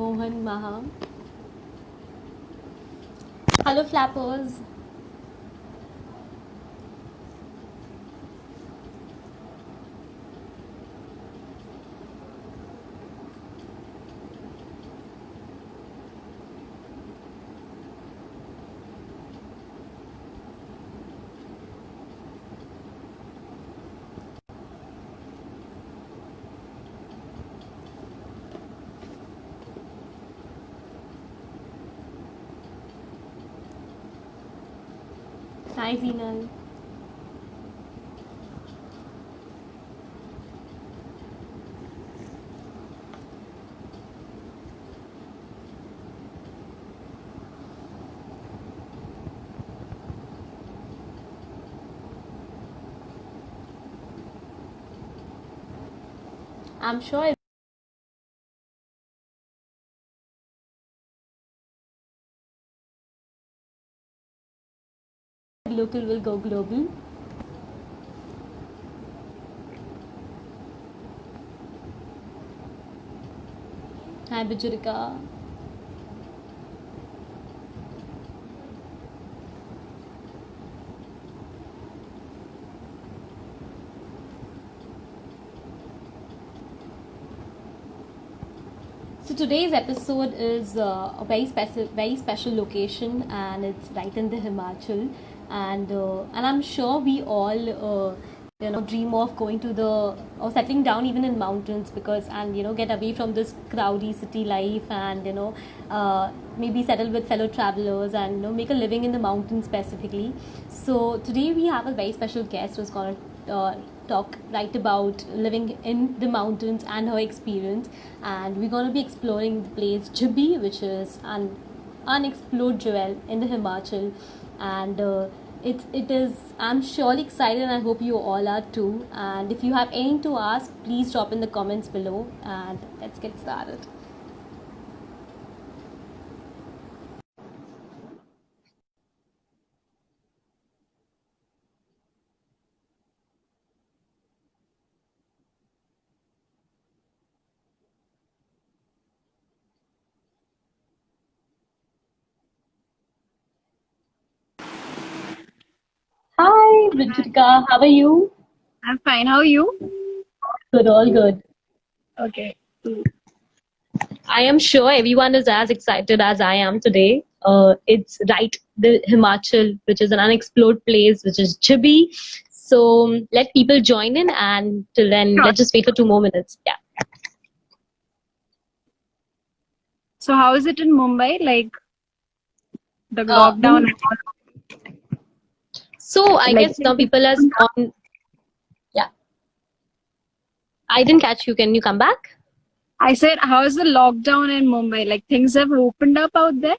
Mohan Maha. Hello, flappers. Hi, Zinal. I'm sure local will go global. Hi, Bajurika. So today's episode is a very special location, and it's right in the Himachal, and I'm sure we all dream of going to the or settling down even in mountains because and get away from this crowdy city life and maybe settle with fellow travelers and make a living in the mountains specifically. So today we have a very special guest who's gonna talk right about living in the mountains and her experience, and we're going to be exploring the place Jibhi, which is an unexplored jewel in the Himachal, and it is, I'm surely excited, and I hope you all are too. And if you have anything to ask, please drop in the comments below, and let's get started. Hi, Ritika, how are you? I'm fine. How are you? Good, all good. Okay. I am sure everyone is as excited as I am today. It's right, the Himachal, which is an unexplored place, which is Jibhi. So let people join in, and till then, Sure. let's just wait for 2 more minutes. Yeah. So, how is it in Mumbai? Like the Uh, lockdown mm, and all? so I Like, guess now people are on. Yeah, I didn't catch you. Can you come back? I said, how is the lockdown in Mumbai? Like things have opened up out there?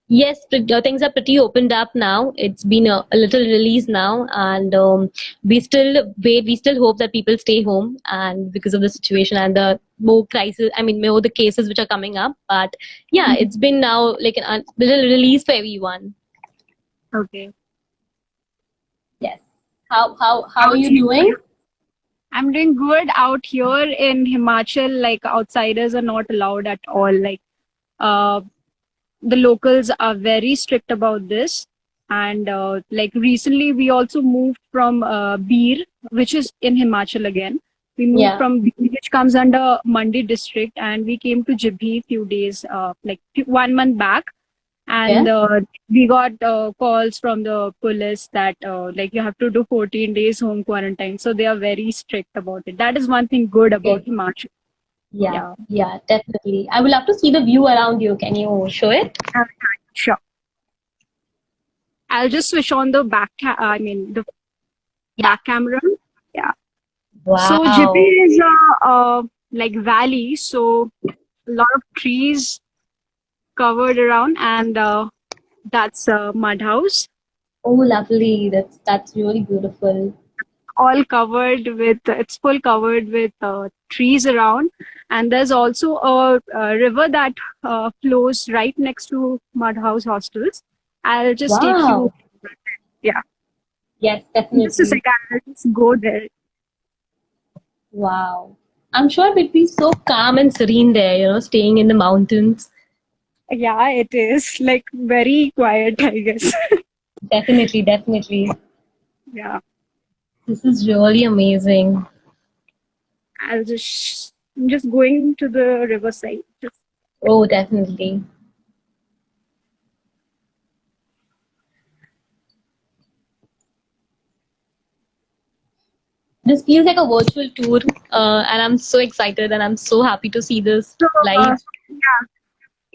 Yes, things are pretty opened up now. It's been a little release now, and we still wait. We still hope that people stay home, and because of the situation and the more crisis, I mean, more the cases which are coming up. But yeah, Mhm. it's been now like a little release for everyone. Okay. Yes. How are How's you you? doing? I'm doing good out here in Himachal. Like outsiders are not allowed at all. Like uh, the locals are very strict about this. And like recently, we also moved from Bir, which is in Himachal again. We moved Yeah. from Bir, which comes under Mandi district, and we came to Jibhi few days, like 1 month back. Yeah. And we got calls from the police that like you have to do 14 days home quarantine. So they are very strict about it. That is one thing good about Okay. Himachal. Yeah. Yeah. Yeah. Definitely. I would love to see the view around you. Can you show it? Uh, Sure. I'll just switch on the I mean the Yeah. back camera. Yeah. So Wow. Jibhi is a like valley, so a lot of trees covered around, and that's a mud house, Oh, lovely. That's really beautiful. all covered with it's full covered with trees around, and there's also a river that flows right next to mud house hostels. I'll just take you. Wow. Yeah, Yes, just a definitely. second. I'll just go there. Wow. I'm sure it would be so calm and serene there, staying in the mountains. Yeah, it is like very quiet, I guess. Definitely, definitely. Yeah, This is really amazing. I'm just going to the riverside. Just, Oh, definitely. This feels like a virtual tour, and I'm so excited and I'm so happy to see this so, live. yeah,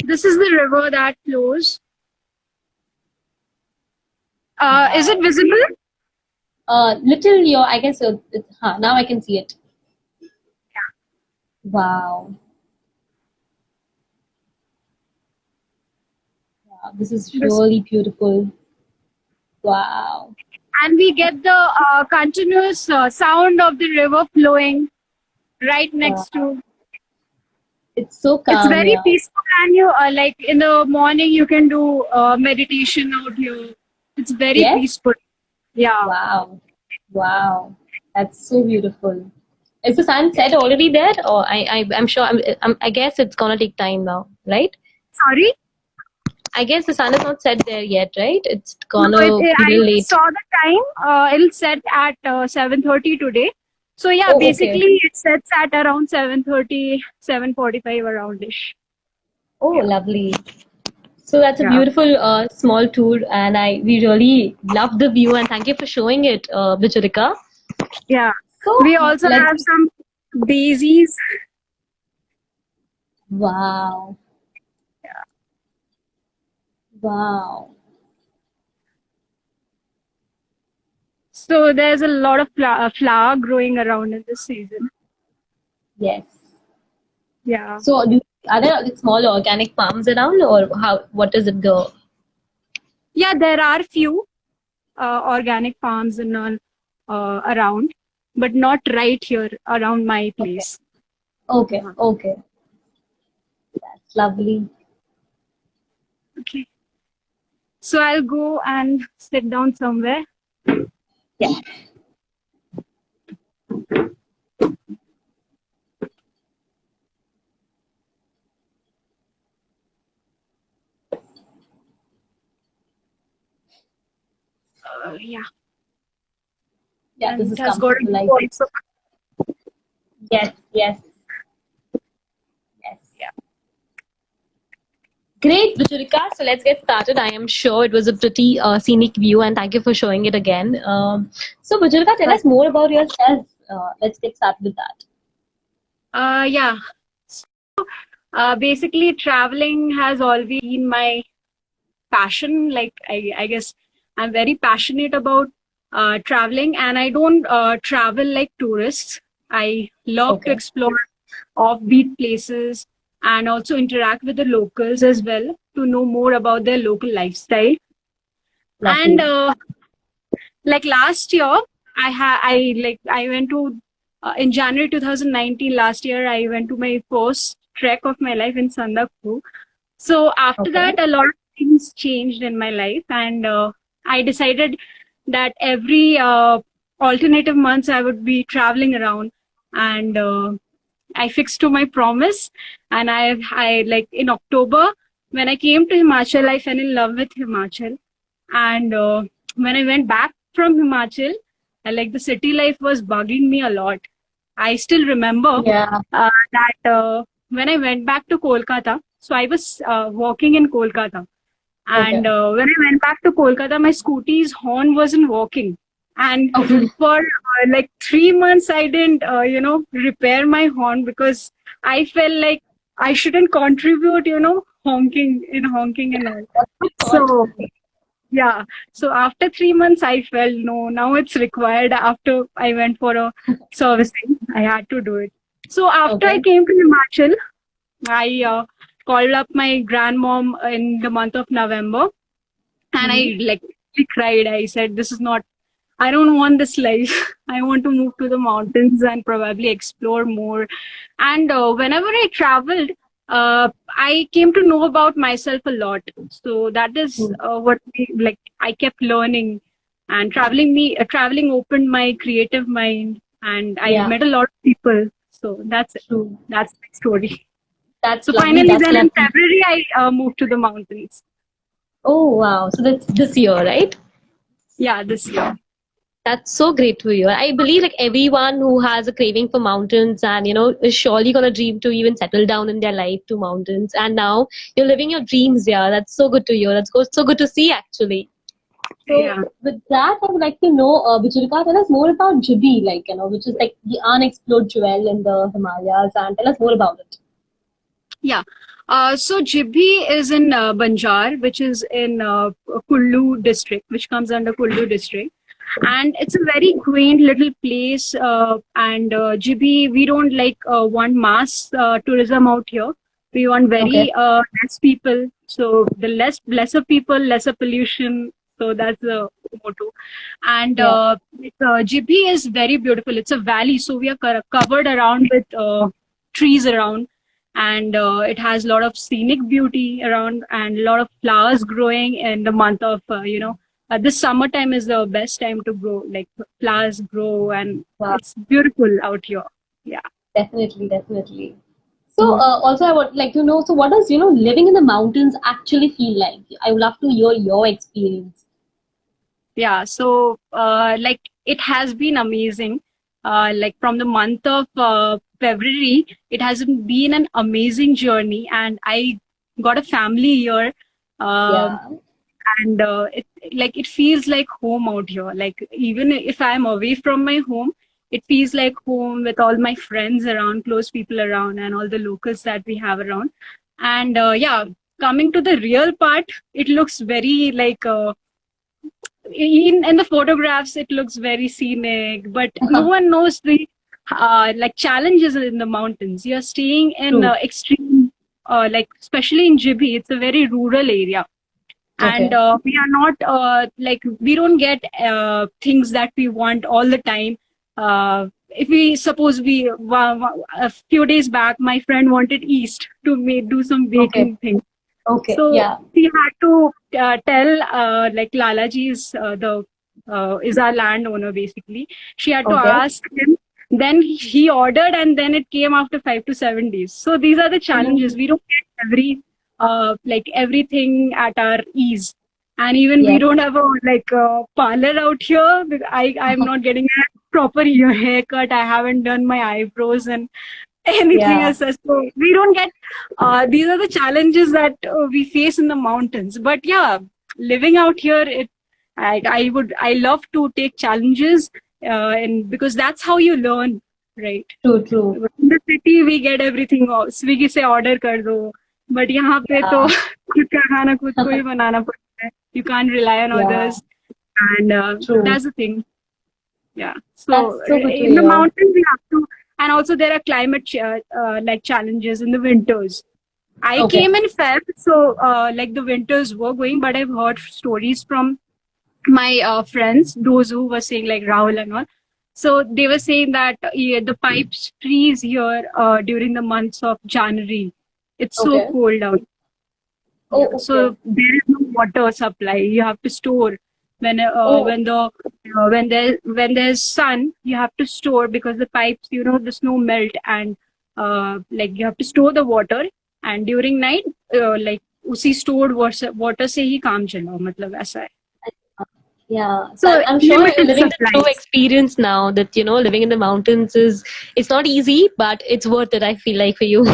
this is the river that flows. Is it Wow. visible? Little your, I guess, now I can see it. Wow. Wow. This is This, really beautiful. Wow. and we get the continuous sound of the river flowing right Wow. next to. It's so It's calm, very yeah. peaceful, and you like in the morning you can do meditation out here. It's very Yes? peaceful. Yeah, Wow. Wow. That's so beautiful. Is the sun set already there? Or I'm sure, I guess it's gonna take time now, right? sorry. I guess the sun is not set there yet, right? It's No, gonna be a I little late. saw the time. It'll set at 7:30 today. So yeah, Oh, okay. basically it sets at around 7:30, 7:45 aroundish. Oh, Yeah, lovely. So that's a yeah, beautiful small tour, and we really love the view. And thank you for showing it, Bichurika. yeah. So We also let's. have some daisies. Wow, wow. So there's a lot of flower growing around in this season. Yes. Yeah. So are there small organic farms around, or how? What is it? The Yeah, there are few organic farms and all around, but not right here around my okay, place. okay, Uh-huh. okay. That's lovely. Okay. So I'll go and sit down somewhere. Yeah. Yeah. Yeah, this And it is has got a comfortable, view I think. also. Yes, yes, yes. Yeah. Great, Bichurika. So let's get started. I am sure it was a pretty scenic view, and thank you for showing it again. So, Bichurika, tell But us more about yourself. Let's get started with that. yeah. Basically, traveling has always been my passion. Like I guess I'm very passionate about traveling, and I don't travel like tourists. I love to Okay, explore offbeat places and also interact with the locals as well to know more about their local lifestyle. And lovely. like last year, I went to in January 2019. Last year, I went to my first trek of my life in Sandakpur. So after Okay, that, a lot of things changed in my life, and I decided that every alternative months I would be traveling around, and I fixed to my promise, and I like in October when I came to Himachal, I fell in love with Himachal, and when I went back from Himachal, like the city life was bugging me a lot. I still remember yeah, that when I went back to Kolkata, so I was working in Kolkata, okay, and when I went back to Kolkata, my scooty's horn wasn't working, and okay, for like 3 months, I didn't, repair my horn because I felt like I shouldn't contribute, honking and all. God. So yeah. So after 3 months, I felt no, now it's required. After I went for a servicing, I had to do it. So after I Okay, came to Himachal, I called up my grandmom in the month of November, and mm-hmm. I like cried. I said, "This is not. I don't want this life. I want to move to the mountains and probably explore more." And whenever I traveled, I came to know about myself a lot. So that is like I kept learning, and traveling opened my creative mind, and I Yeah, met a lot of people. So that's it. True. That's my story. That's So lovely. finally, That's then in lovely. February, I moved to the mountains. Oh wow. So that's this year, right? Yeah, this year. That's so great to hear. I believe like everyone who has a craving for mountains and is surely gonna dream to even settle down in their life to mountains. And now you're living your dreams. Yeah, that's so good to hear. So good to see actually. So Yeah. with that, I would like to know, Bijulika, tell us more about Jibhi, like which is like the unexplored jewel in the Himalayas, and tell us more about it. Yeah. So Jibhi is in Banjar, which is in Kullu district, which comes under Kullu district. And it's a very quaint little place. And Jibhi, we don't want mass tourism out here. We want Okay. very less people. So the lesser people, lesser pollution. So that's the motto. And Yeah. Jibhi is very beautiful. It's a valley, so we are covered around with trees around, and it has a lot of scenic beauty around and a lot of flowers growing in the month of this summertime is the best time to grow, like flowers grow, and Wow. it's beautiful out here. Yeah. Definitely, definitely. So, also, I would like to know. So, what does living in the mountains actually feel like? I would love to hear your experience. Yeah, so like it has been amazing. Like from the month of February, it has been an amazing journey, and I got a family here. Um Yeah. and it feels like home out here. Like even if I'm away from my home, it feels like home with all my friends around, close people around, and all the locals that we have around. And yeah, coming to the real part, it looks very like. In the photographs it looks very scenic, but no one knows the like challenges in the mountains. You're staying in True. extreme like especially in Jibhi, it's a very rural area, and Okay. we are not like we don't get things that we want all the time. If we suppose a few days back my friend wanted east to do some Okay. baking thing, Okay. so Yeah. we had to tell like Lalaji is our landowner basically. She had to Okay. ask him. Then he ordered, and then it came after 5 to 7 days. So these are the challenges. Oh, We don't get like everything at our ease, and even we yes. don't have a parlor out here. I'm not getting a proper haircut. I haven't done my eyebrows and anything Yeah. as such. So we don't get these are the challenges that we face in the mountains. But yeah, living out here, I love to take challenges, and because that's how you learn, right? True. True. In the city we get everything Swiggy से order कर दो, but यहाँ पे तो Yeah. खुद का खाना खुद को ही बनाना पड़ता है. You can't rely on Yeah. others, and True. that's the thing. Yeah. That's So so good to in the hear. mountains, we have to, and also there are like challenges in the winters. I Okay. came in Feb, so like the winters were going, but I've heard stories from my friends, those who were saying like Rahul and all. So they were saying that yeah, the pipes freeze here during the months of January. It's so Okay. cold out. Oh, Yeah, okay. so there is no water supply. You have to store Oh, when there's sun. You have to store because the pipes, the snow melt, and like you have to store the water. And during night, like उसी stored water से ही काम चलाओ, मतलब ऐसा है. yeah. So I'm sure you're limited living the true supplies. experience now that, living in the mountains it's not easy, but it's worth it, I feel like, for you.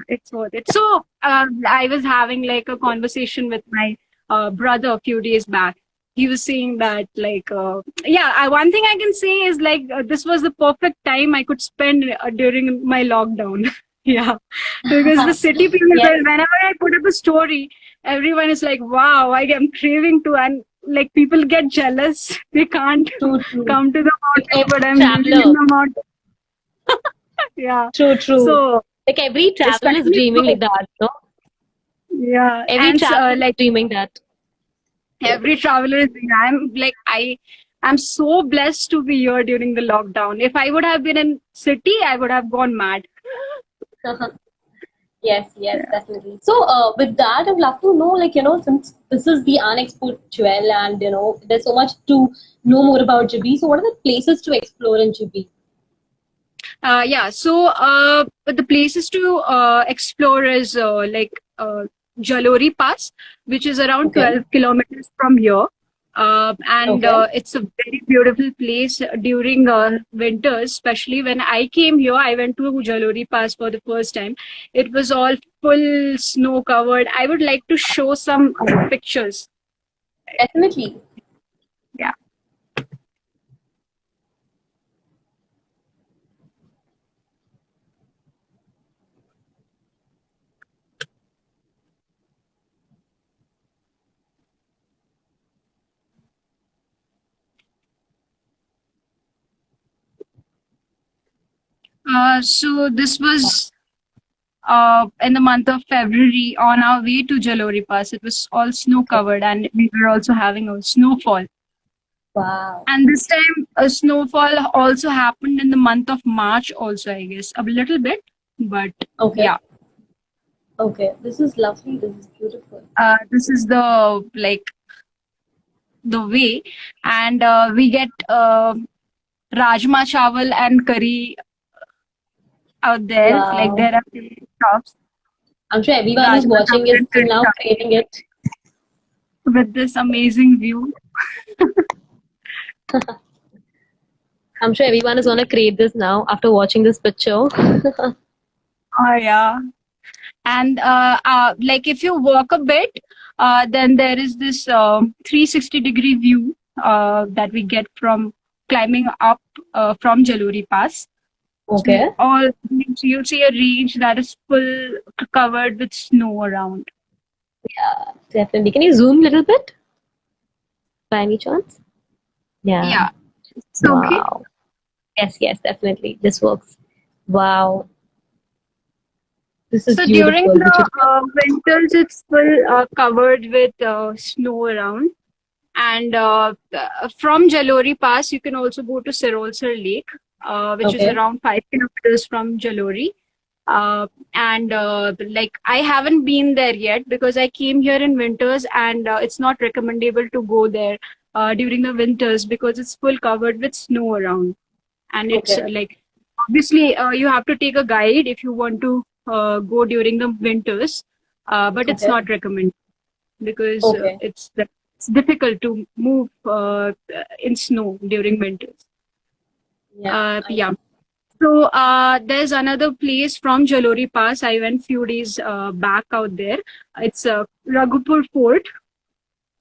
It's worth it. So I was having like a conversation with my brother a few days back. He was saying that one thing I can say is like this was the perfect time I could spend during my lockdown. Yeah, because the city people, Yes, whenever I put up a story, everyone is like, "Wow, I am craving to," and like people get jealous. They can't true, true. come to the Like mountain, every but I'm living in traveler. the mountain. Yeah, True, true. so Like every traveler is especially dreaming like that, no? yeah, Every and traveler is like dreaming that. every traveler is I'm so blessed to be here during the lockdown. If I would have been in city, I would have gone mad. Yes, yes, Yeah. definitely. So, with that, I'd love to know, like, since this is the unexplored jewel and, there's so much to know more about Jibhi. So, what are the places to explore in Jibhi? Yeah, so but the places to explore is Jalori Pass, which is around Okay. 12 kilometers from here. And Okay. it's a very beautiful place during winters, especially when I came here. I went to Jalori Pass for the first time. It was all full snow covered. I would like to show some pictures. Definitely. Yeah. So this was in the month of February on our way to Jalori Pass. It was all snow Okay. covered, and we were also having a snowfall. Wow. And this time, a snowfall also happened in the month of March, also, I guess, a little bit. But Okay. yeah, Okay. This is lovely. This is beautiful. this is the way, and we get rajma chawal and curry out there. Like Wow. there are shops, I'm sure everyone who's rajma watching chawal is and still curry now shops craving it. with this amazing view. I'm sure everyone is gonna crave this now after watching this picture. Oh yeah. And like if you walk a bit, then there is this 360-degree view that we get from climbing up from Jaluri Pass. So Okay. you'll see a range that is full covered with snow around. Yeah, definitely. Can you zoom a little bit by any chance? Yeah. Yeah, it's okay. Wow. Yes, yes, definitely. This works. Wow. This is So during beautiful. the winters, it's full covered with snow around. And from Jalori Pass, you can also go to Sirolsar Lake, which is Okay. around 5 kilometers from Jalori. And like I haven't been there yet because I came here in winters, and it's not recommendable to go there during the winters because it's full covered with snow around. And it's Okay. like obviously you have to take a guide if you want to go during the winters, but it's Okay. not recommended because Okay. it's difficult to move in snow during winters. Yeah, I Yeah. know. So there's another place from Jalori Pass. I went few days back out there. It's Raghupur Fort.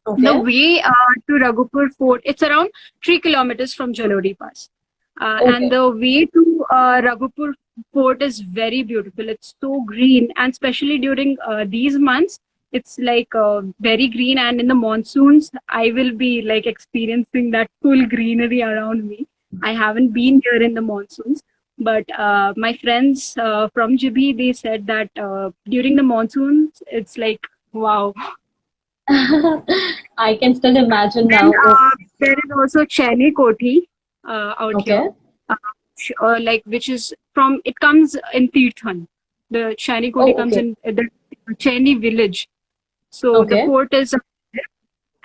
The Okay. way to Raghupur Fort, it's around 3 kilometers from Jalori Pass. And Okay. the way to Raghupur Fort is very beautiful. It's so green, and especially during these months, it's like very green. And in the monsoons, I will be like experiencing that full greenery around me. I haven't been here in the monsoons, but my friends from Jibhi, they said that during the monsoons, it's like wow. I can still imagine Then now. Oh, there is also Cheni Koti out here, okay. uh, like which is from it comes in Tirthan. The Cheni Koti Oh, comes okay. in the Cheni village. So the Okay. fort is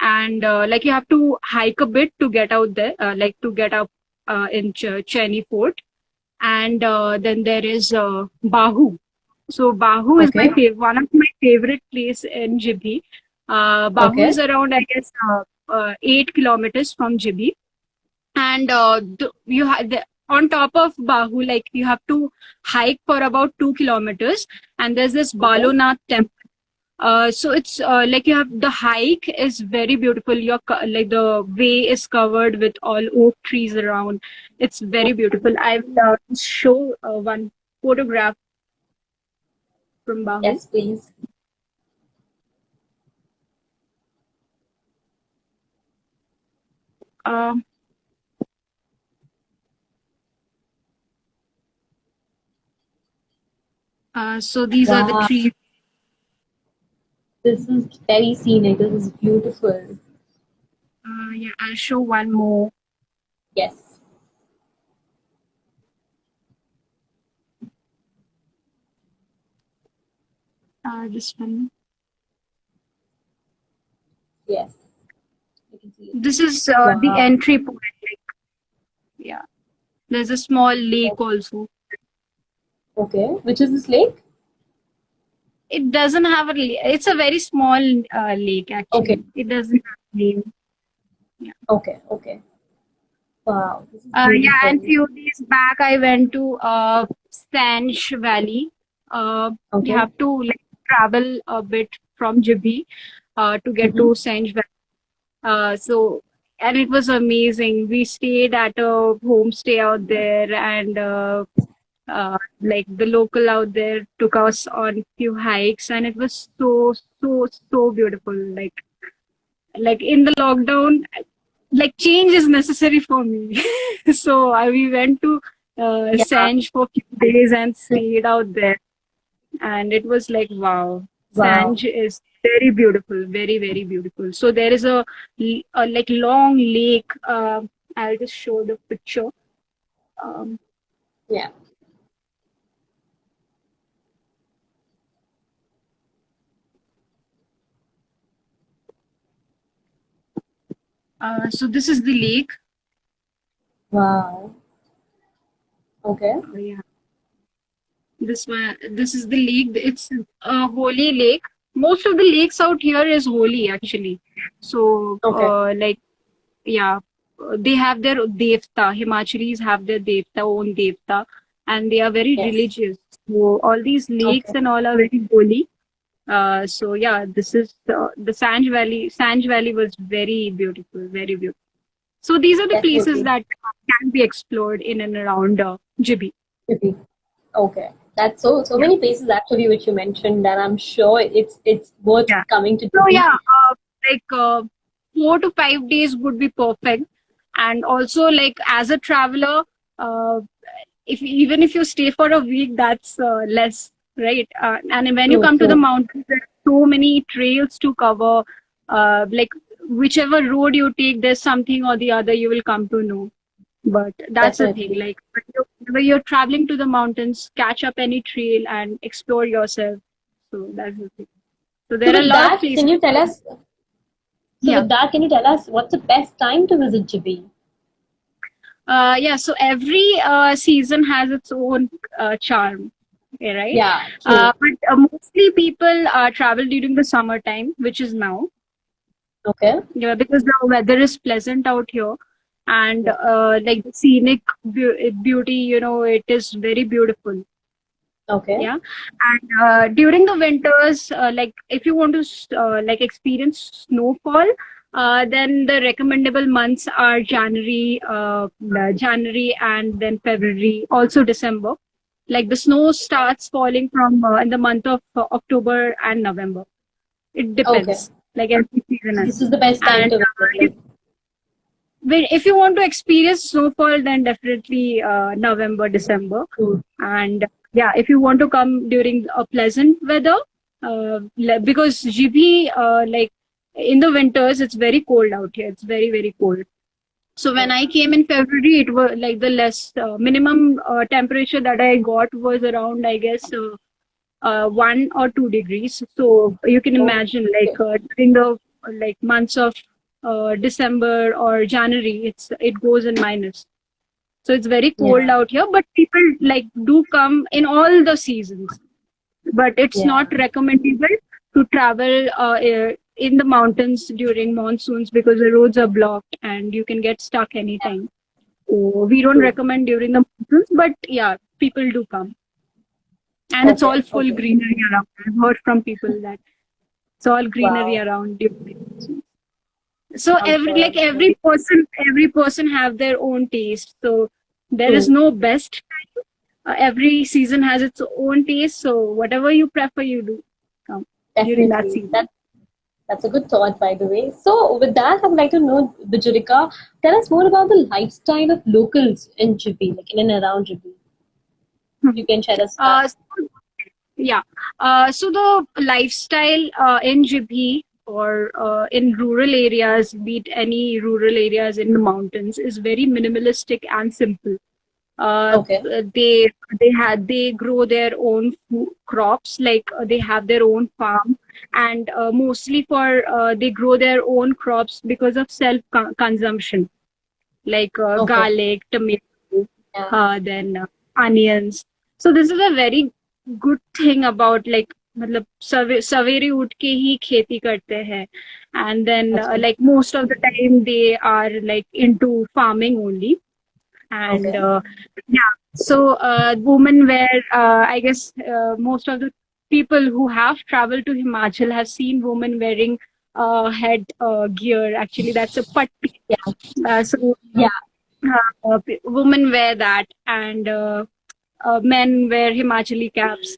and like you have to hike a bit to get out there, like to get up in Cheni Fort. And then there is Bahu. So Bahu is Okay. one of my favorite place in Jibhi. Bahu Okay. is around, I guess, 8 kilometers from Jibhi, and on top of Bahu, like you have to hike for about 2 kilometers, and there's this Okay. Balonath temple. So it's like you have the hike is very beautiful. Like the way is covered with all oak trees around. It's very beautiful. I will show one photograph from Bahu. Yes, please. Um, so these are the Wow. trees. This is very scenic. This is beautiful. Yeah, I'll show one more. Yes. This one. Yes. I can see it. This is the Wow. entry point. Like, yeah, there's a small lake also. Okay. Which is this lake? It doesn't have a it's a very small lake Okay. actually. It doesn't have a name. Yeah. Okay. Okay. Wow. This is Yeah, and beautiful. few days back I went to Sanch Valley. You Okay. have to like travel a bit from Jibhi to get Mm-hmm. to Sanch Valley. So and it was amazing. We stayed at a homestay out there, and like the local out there took us on few hikes, and it was so beautiful. Like in the lockdown, like change is necessary for me. So we went to Yeah. Sanj for a few days and stayed out there, and it was like wow. Wow. Sanj is very beautiful, very beautiful. So there is a like long lake. I'll just show the picture. Um, Yeah. so this is the lake. Wow. Okay. Yeah. This is the lake. It's a holy lake. Most of the lakes out here is holy actually. So Okay. like yeah, they have their devta. Himachalis have their devta, own devta, and they are very Yes. religious. So all these lakes Okay. and all are very holy. So yeah, this is the Sanj Valley. Sanj Valley was very beautiful, very beautiful. So these are the places Definitely. that can be explored in and around Jibhi. Maybe. Okay. That's so Yeah. many places actually which you mentioned, and I'm sure it's worth Yeah. coming to So Dubai. yeah, like 4 to 5 days would be perfect. And also, like as a traveler, uh, if even if you stay for a week, that's less, right? And when you True, come to the true. mountains, there are so many trails to cover. Like whichever road you take, there's something or the other you will come to know. But that's the thing. Definitely. Like whenever you're traveling to the mountains, catch up any trail and explore yourself. So that's the thing. So So there are a with lot of that, can places. you tell us? So Yeah. with that, can you tell us what's the best time to visit Jibhi? Yeah. So every season has its own charm, right? Yeah, true. But mostly people travel during the summertime, which is now, Okay. yeah, because the weather is pleasant out here, and Yeah. like the scenic beauty, it is very beautiful. Okay. Yeah, and during the winters, like if you want to like experience snowfall, then the recommendable months are January and then February, also December. Like the snow starts falling from in the month of October and November. It Okay. depends, like every season So has. this is the best time And to visit. Like, if you want to experience snowfall, then definitely November, December. true. And yeah, if you want to come during a pleasant weather, because GB, like in the winters, it's very cold out here. It's very cold. So when Yeah. I came in February, it was like the less minimum temperature that I got was around, I guess, 1 or 2 degrees. So you can Oh, imagine, like okay. during the like months of December or January, it goes in minus. So it's very cold Yeah. out here, but people like do come in all the seasons. But it's Yeah. not recommendable to travel in the mountains during monsoons because the roads are blocked and you can get stuck anytime. So we don't True. recommend during the monsoons, but yeah, people do come. And it's all Okay. full Okay. greenery around. I've heard from people that it's all greenery Wow. around during the monsoons. So I'm sure. I'm sure. every person have their own taste. So there is True. no best. Every season has its own taste. So whatever you prefer, you do during that Definitely. season. That's a good thought, by the way. So with that, I would like to know, Bijurika, tell us more about the lifestyle of locals in Jibhi, like in and around Jibhi. You can share us that. So, yeah. So the lifestyle in Jibhi or in rural areas, be it any rural areas in the mountains, is very minimalistic and simple. Uh, Okay. they grow their own crops, like they have their own farm, and mostly for they grow their own crops because of self consumption, like Okay. garlic, tomato, Yeah. then onions. So this is a very good thing about like मतलब सवेरे उठ के ही खेती करते हैं, and then अच्छा. like most of the time they are like into farming only. And Okay. yeah, so women wear, I guess most of the people who have traveled to Himachal have seen women wearing head gear. Actually, that's a patti. Yeah. So Yeah. women wear that, and men wear Himachali caps.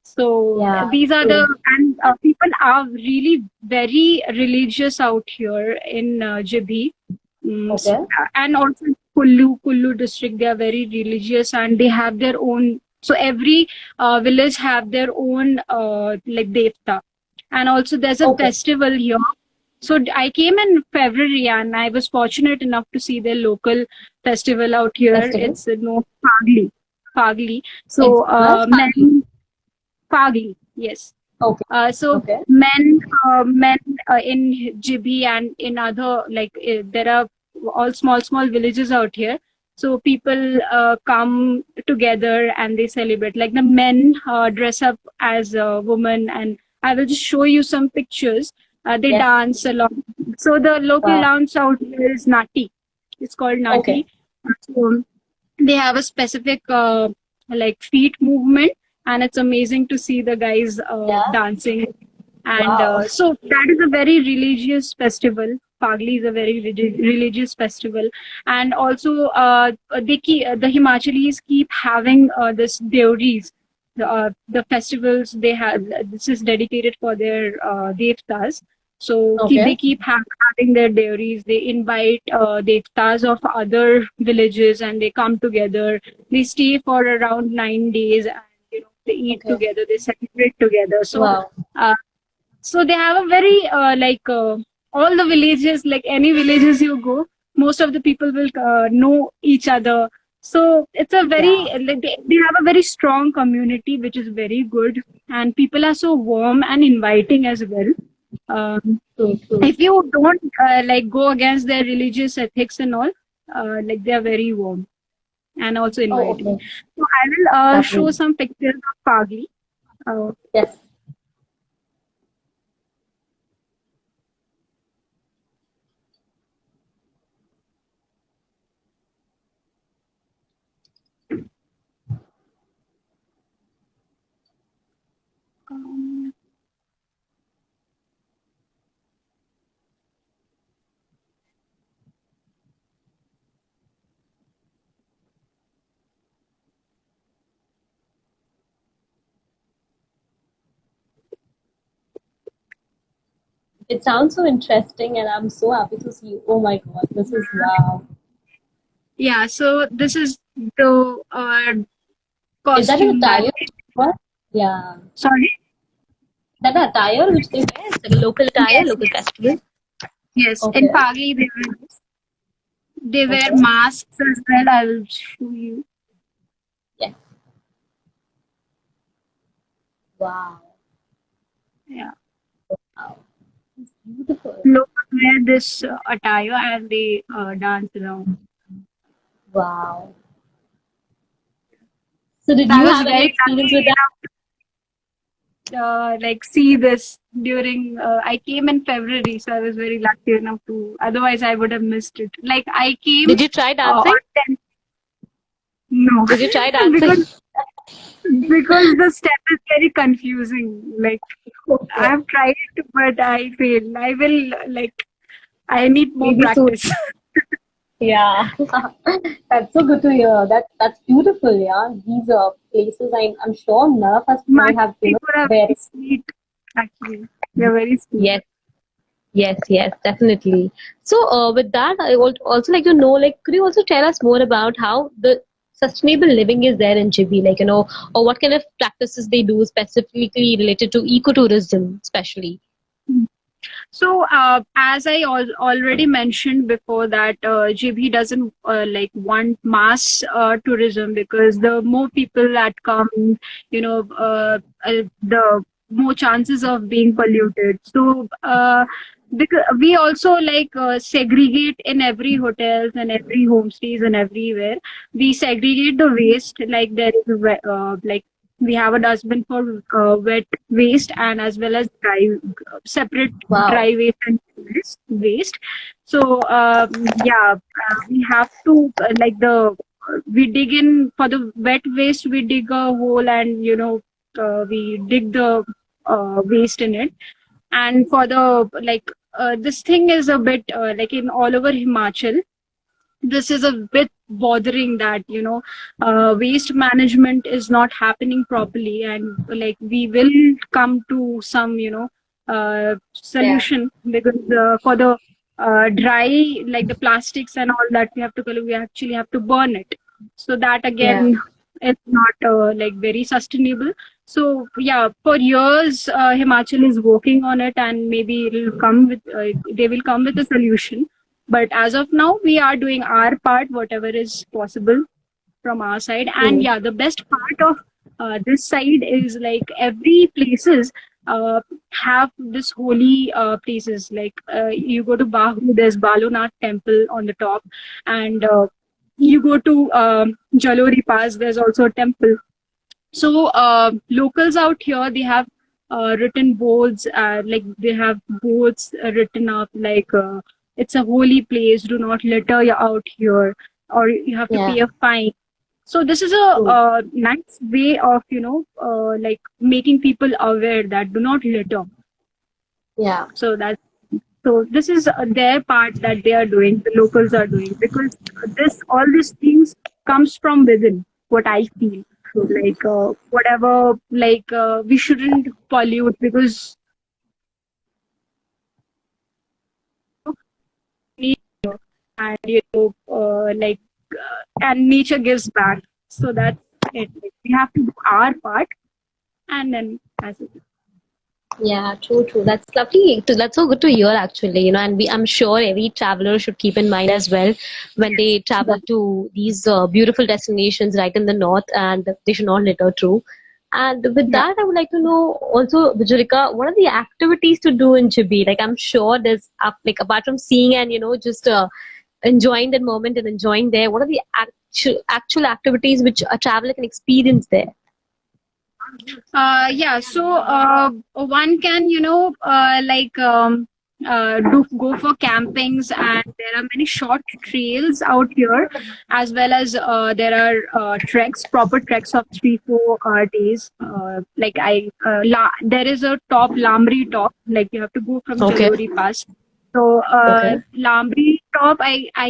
So Yeah. these are True. the, and people are really very religious out here in Jibhi. Okay. And also Kullu district, they are very religious and they have their own. So every village have their own like devta, and also there's a Okay. festival here. So I came in February and I was fortunate enough to see their local festival out here. Festival. It's no Fagli, Fagli. It's So pronounced Pagi. men Fagli, yes. Okay. So Okay. men in Jibhi and in other like there are all small villages out here. So people come together and they celebrate. Like the men dress up as a woman, and I will just show you some pictures. They Yes. dance a lot. So the local Wow. dance out here is Nati. It's called Okay. Nati. So they have a specific like feet movement, and it's amazing to see the guys Yeah. dancing. And Wow. so that is a very religious festival. Pagli is a very religious festival. And also the Himachalis keep having this deuries, the festivals they have. This is dedicated for their devtas. So they Okay. keep having their dairies. They invite devtas of other villages, and they come together. They stay for around 9 days, and they eat Okay. together. They celebrate together. So Wow. uh, they have a very all the villages, like any villages you go, most of the people will know each other. So it's a very Yeah. like they have a very strong community, which is very good, and people are so warm and inviting as well. Um, True. True. if you don't like go against their religious ethics and all, like they are very warm and also Oh, inviting. okay. So I will show Lovely. some pictures of Pagli. Uh, Yes. um, It sounds so interesting, and I'm so happy to see you. Oh my God, this is wow. yeah, so this is the Is that an costume that attire? What? Yeah. sorry. That the attire which they wear? It's like a local attire, Yes, local festival. yes. In Okay. Pagi, they wear Okay. masks as well. I will show you. Yes. Wow. Yeah, Wow. It's beautiful. locals wear this attire and they dance around. Wow. So did So I you was have any very experience with lucky that? enough to like see this during. I came in February, so I was very lucky enough to. Otherwise, I would have missed it. Like I came Did you try on dancing? 10th. No, Did you try dancing? because the step is very confusing. Like I Okay. have tried, but I failed. I will like I need more Maybe soon. practice. Yeah. That's so good to hear. That's beautiful, yeah. These places I'm sure none of us My might have, people are very very sweet. Actually, they're very sweet. yes, yes, yes, definitely. So, with that, I would also like to know, like, could you also tell us more about how the sustainable living is there in Jibhi, like, or what kind of practices they do specifically related to ecotourism, especially? So, as I already mentioned before, that JB doesn't like want mass tourism, because the more people that come, the more chances of being polluted. So, because we also like segregate in every hotels and every homestays and everywhere. We segregate the waste. Like there is like we have a dustbin for wet waste and as well as dry, separate Wow. dry waste and waste. So yeah, we have to like the we dig in for the wet waste. We dig a hole and we dig the waste in it. And for the like this thing is a bit like in all over Himachal, this is a bit bothering that waste management is not happening properly, and like we will come to some Yeah. solution, because for the dry, like the plastics and all that we have to we actually have to burn it, so that Yeah. again is not like very sustainable. So yeah, for years Himachal is working on it, and maybe it'll come with they will come with a solution. But as of now, we are doing our part, whatever is possible from our side. And Mm. yeah, the best part of this side is like every places uh, have this holy places. Like you go to Bahu, there's Balunath temple on the top, and you go to Jalori Pass, there's also a temple. So locals out here, they have written boards, like they have boards written up like it's a holy place. Do not litter out here, or you have to Yeah. pay a fine. So this is a, True. nice way of like making people aware that do not litter. Yeah. So that so this is their part that they are doing. The locals are doing, because this all these things comes from within. What I feel True. like whatever like we shouldn't pollute, because nature and like and nature gives back. So that's it. Like, we have to do our part, and then as it is. Yeah, true, true. That's lovely. That's so good to hear, actually. And I'm sure every traveler should keep in mind as well when Yes. they travel to these beautiful destinations right in the north, and they should not litter through. And with Yeah. that, I would like to know also, Vijurika, what are the activities to do in Jibhi? Like, I'm sure there's like apart from seeing and just enjoying that moment and enjoying there, what are the actual activities which a traveler can experience there? Yeah, so one can, like do go for campings, and there are many short trails out here, as well as there are treks, proper treks of 3-4 days. Like there is a top Lamri top, like you have to go from Okay. Jalori Pass. So Okay. Lamri top, I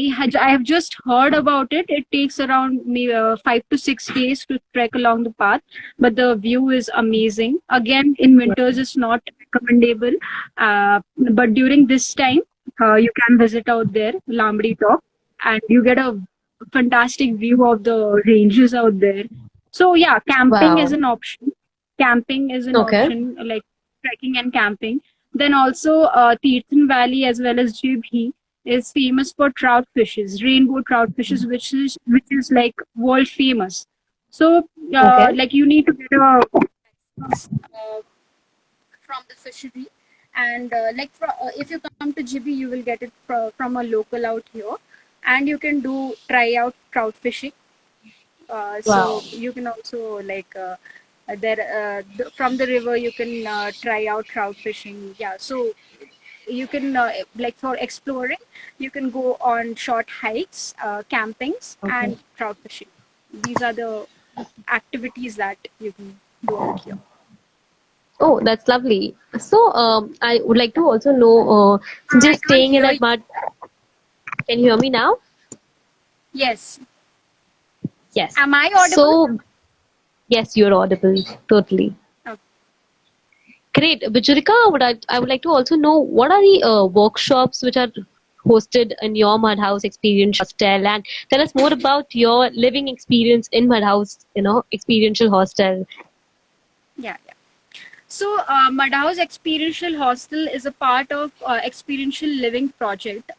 have just heard about it. It takes around maybe 5 to 6 days to trek along the path, but the view is amazing. Again, in winters, it's not recommendable, but during this time, you can visit out there, Lamri Top, and you get a fantastic view of the ranges out there. So yeah, camping is Wow. an option. Camping is an Okay. option, like trekking and camping. Then also, Tirthan Valley as well as Jibhi is famous for trout fishes, rainbow trout fishes, which is like world famous. So, Okay. like you need to get a from the fishery, and if you come to Jibhi, you will get it from a local out here, and you can do try out trout fishing. Wow. So you can also like from the river you can try out trout fishing. Yeah, so you can like for exploring, you can go on short hikes, campings, Okay. and trout fishing. These are the activities that you can do out here. Oh, that's lovely. So, I would like to also know, since you're I can't staying in hear that you. mud, can you hear me now? Yes. Yes. Am I audible? So, yes, you're audible totally. Okay. Great. Vijurika, I would like to also know what are the workshops which are hosted in your Mud House Experiential Hostel, and tell us more about your living experience in Mud House, Experiential Hostel. Yeah, yeah. So, Madhouse Experiential Hostel is a part of Experiential Living project.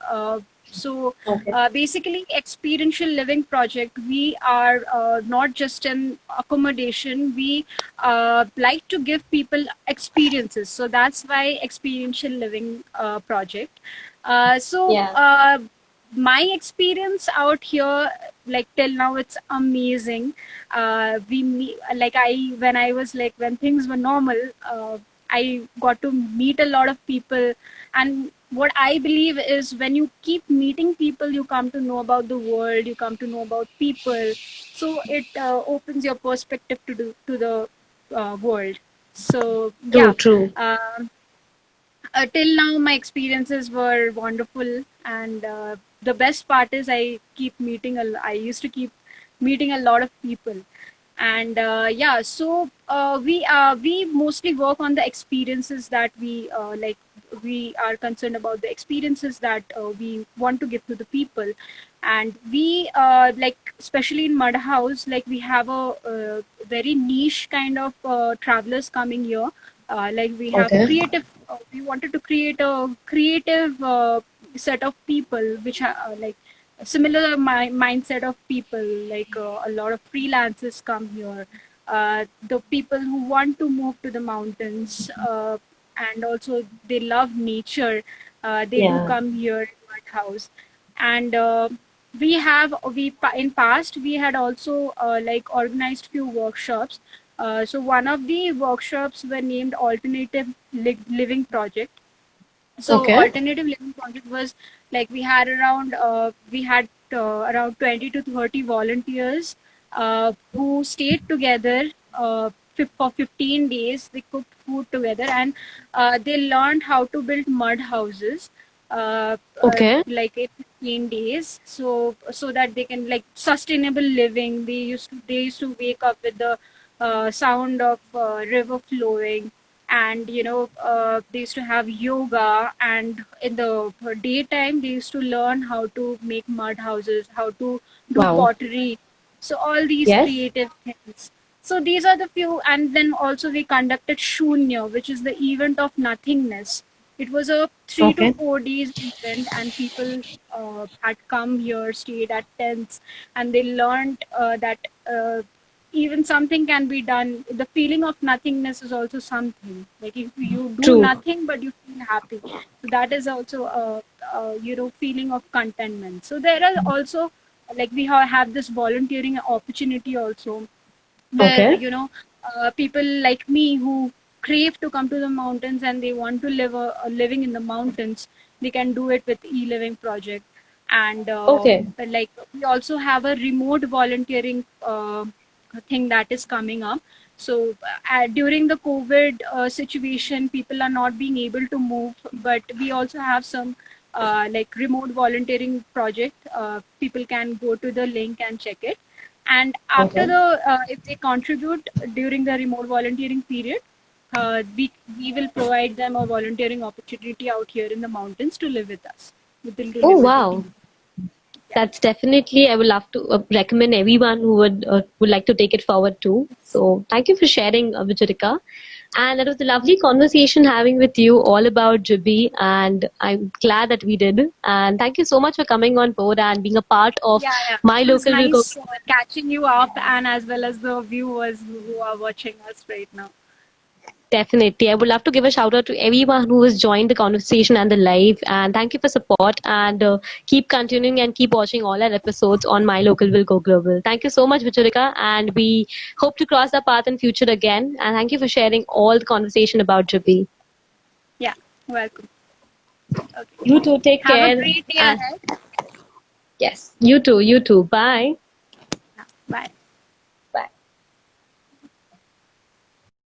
So Okay. basically, experiential living project. We are not just an accommodation. We like to give people experiences. So that's why experiential living project. So Yeah. my experience out here, like till now, it's amazing. We meet, like I when I was like when things were normal. I got to meet a lot of people, and what I believe is when you keep meeting people, you come to know about the world, you come to know about people. So it opens your perspective to the world. So True, yeah, true. um, till now my experiences were wonderful, and the best part is I used to keep meeting a lot of people. And yeah, so we mostly work on the experiences that we are concerned about the experiences that we want to give to the people. And we like especially in mud house, like we have a, very niche kind of travelers coming here. Like we have Okay. creative, we wanted to create a creative set of people which like a similar mindset of people, like a lot of freelancers come here, the people who want to move to the mountains, and also they love nature, they do Yeah. come here in Mud House. And we have we in past we had also like organized few workshops. So one of the workshops were named alternative living project. So Okay. alternative living project was like we had around 20 to 30 volunteers who stayed together for 15 days. They cooked food together, and they learned how to build mud houses, Okay. like in 15 days, so that they can like sustainable living. They used to wake up with the sound of river flowing, and they used to have yoga, and in the daytime they used to learn how to make mud houses, how to do Wow. pottery. So all these Yes. creative things. So these are the few. And then also we conducted Shunya, which is the event of nothingness. It was a three to Okay. four days event, and people had come here, stayed at tents, and they learned that even something can be done. The feeling of nothingness is also something. Like if you do True. nothing but you feel happy, so that is also a feeling of contentment. So there are also like we have this volunteering opportunity also, where Okay. people like me who crave to come to the mountains and they want to live a living in the mountains, they can do it with e-living project. And Okay. like we also have a remote volunteering thing that is coming up. So during the COVID situation, people are not being able to move, but we also have some like remote volunteering project. People can go to the link and check it. And after Okay. the if they contribute during the remote volunteering period, we will provide them a volunteering opportunity out here in the mountains to live with us, to Oh live with the wow. team. Yeah. That's definitely, I would love to recommend everyone who would like to take it forward too. So thank you for sharing, Vijayika. And it was a lovely conversation having with you all about Jibhi, and I'm glad that we did. And thank you so much for coming on board and being a part of Yeah, yeah. My It was Local Will Go. nice catching you up, and as well as the viewers who are watching us right now. Definitely. I would love to give a shout out to everyone who has joined the conversation and the live. And thank you for support. And keep continuing and keep watching all our episodes on My Local Will Go Global. Thank you so much, Vichurika. And we hope to cross our path in future again. And thank you for sharing all the conversation about Jibhi. Yeah, welcome. You Okay. too. Take Have a care. great day And ahead. yes, you too. You too. Bye. Yeah, bye.